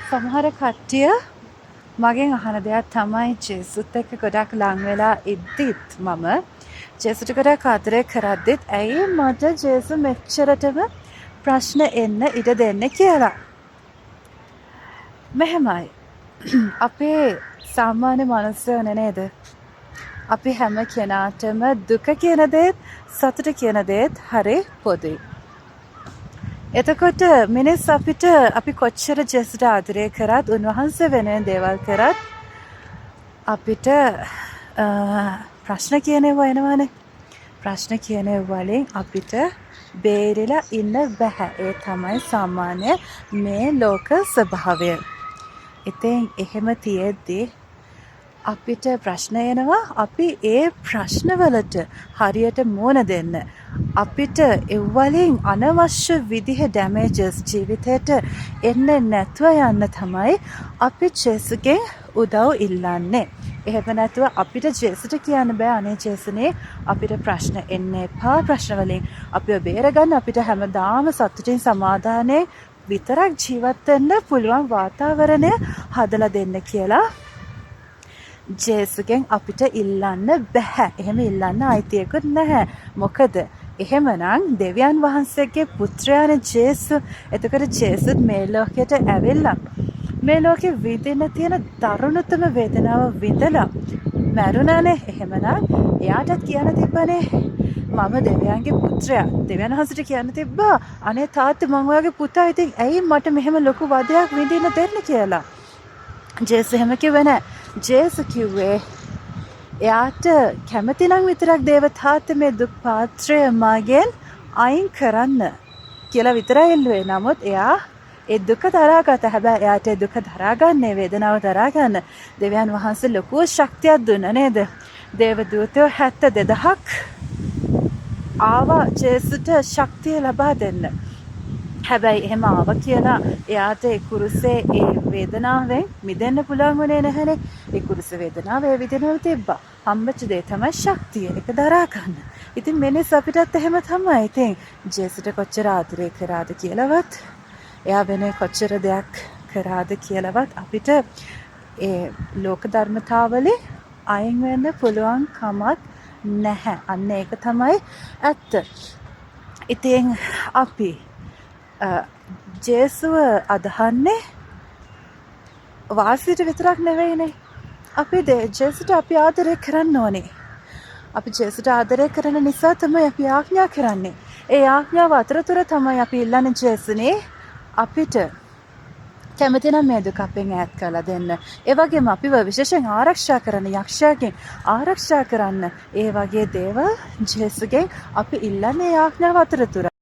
සමහර කට්ටිය මගෙන් අහන දෙයක් තමයි ජේසුත් එක්ක ගොඩක් ලං වෙලා ඉද්දිත් මම ජේසුට ගොඩක් ආදරය කරද්දිත් ඇයි මට ජේසු මෙච්චරටම ප්‍රශ්න එන්න ඉඩ දෙන්නේ කියලා. මෙහෙමයි. අපේ සාමාන්‍ය මනුස්සයෝ නේද? අපි හැම කෙනාටම දුක කියන දේත් සතුට කියන දේත් හරි පොදුයි. එතකොට මිනිස් අපිට අපි කොච්චර ජේසුට ආදරය කරත් උන්වහන්සේ වෙනුවෙන් දේවල් කරත් අපිට ප්‍රශ්න කියන ඒවා එනවනේ. ප්‍රශ්න කියන වලින් අපිට බේරිලා ඉන්න බෑ. ඒ තමයි සාමාන්‍ය මේ ලෝක ස්වභාවය. ඉතින් එහෙම තියෙද්දි අපිට ප්‍රශ්න එනවා. අපි ඒ ප්‍රශ්නවලට හරියට මුහුණ දෙන්න. අපිට ඒ වලින් අනවශ්‍ය විදිහ ඩැමේජස් ජීවිතේට එන්නේ නැතුව යන්න තමයි අපි ජේසුගෙන් උදව් ඉල්ලන්නේ. එහෙම නැතුව අපිට ජේසුට කියන්න බෑ අනේ ජේසුනේ අපිට ප්‍රශ්න එන්න එපා. ප්‍රශ්න වලින් අපිව බේරගන්න අපිට හැමදාම සතුටින් සමාදානයෙන් විතරක් ජීවත් වෙන්න පුළුවන් වාතාවරණය හදලා දෙන්න කියලා ජේසුගෙන් අපිට ඉල්ලන්න බෑ. එහෙම ඉල්ලන්න අයිතියකුත් නැහැ. මොකද එහෙමනම් දෙවියන් වහන්සේගේ පුත්‍රයානේ ජේසු. එතකොට ජේසුත් මේ ලෝකයට ඇවිල්ලා මේ ලෝකෙ විඳින්න තියෙන දරුණුතම වේදනාව විඳලා මැරුණානේ. එහෙමනම් එයාටත් කියන්න තිබ්බනේ මම දෙවියන්ගේ පුත්‍රයා. දෙවියන් වහන්සේට කියන්න තිබ්බා අනේ තාත්තේ මං ඔයාගේ පුතා. ඉතින් ඇයි මට මෙහෙම ලොකු වදයක් විඳින්න දෙන්නේ කියලා. ජේසු එහෙම කිව්වේ නෑ. ජේසු කිව්වේ එයාට කැමති නම් විතරක් දේව තාත්තේ මේ දුක් පාත්‍රය මගෙන් අයින් කරන්න කියලා විතරයි ඉල්ලුවේ. නමුත් එයා ඒ දුක දරාගත්ත. හැබැයි එයාට ඒ දුක දරාගන්නේ වේදනාව දරාගන්න දෙවියන් වහන්සේ ලොකු ශක්තියක් දුන්නා නේද? දේව දූතයෝ 72,000ක් ආවා ජේසුට ශක්තිය ලබා දෙන්න. හැබැයි එහෙම ආව කියලා එයාට ඒ කුරුසේ ඒ වේදනාවෙන් මිදෙන්න පුළුවන් වුණේ නැහැනේ. ඒ කුරුස වේදනාව ඒ විදිහම තිබ්බා. හම්බෙච්ච දේ තමයි ශක්තිය. ඒක දරා ගන්න. ඉතින් මිනිස් අපිටත් එහෙම තමයි. ඉතින් ජේසුට කොච්චර ආදරය කරාද කියලාවත් එයා වෙන කොච්චර දෙයක් කරාද කියලාවත් අපිට ඒ ලෝක ධර්මතාවලේ අයින් වෙන්න පුළුවන් කමක් නැහැ. අන්න ඒක තමයි ඇත්ත. ඉතින් අපි ජේසුව අදහන්නේ වාසියට විතරක් නෙවෙයිනේ. අපි ජේසුට අපි ආදරය කරන්න ඕනේ. අපි ජේසුට ආදරය කරන නිසා තමයි අපි ආඥා කරන්නේ. ඒ ආඥාව අතරතුර තමයි අපි ඉල්ලන්නේ ජේසුනේ අපිට කැමති නම් මේ දුක අපෙන් ඈත් කරලා දෙන්න. ඒ වගේම අපිව විශේෂයෙන් ආරක්ෂා කරන යක්ෂයාගෙන් ආරක්ෂා කරන්න. ඒ වගේ දේවල් ජේසුගෙන් අපි ඉල්ලන්නේ ආඥාව අතරතුර.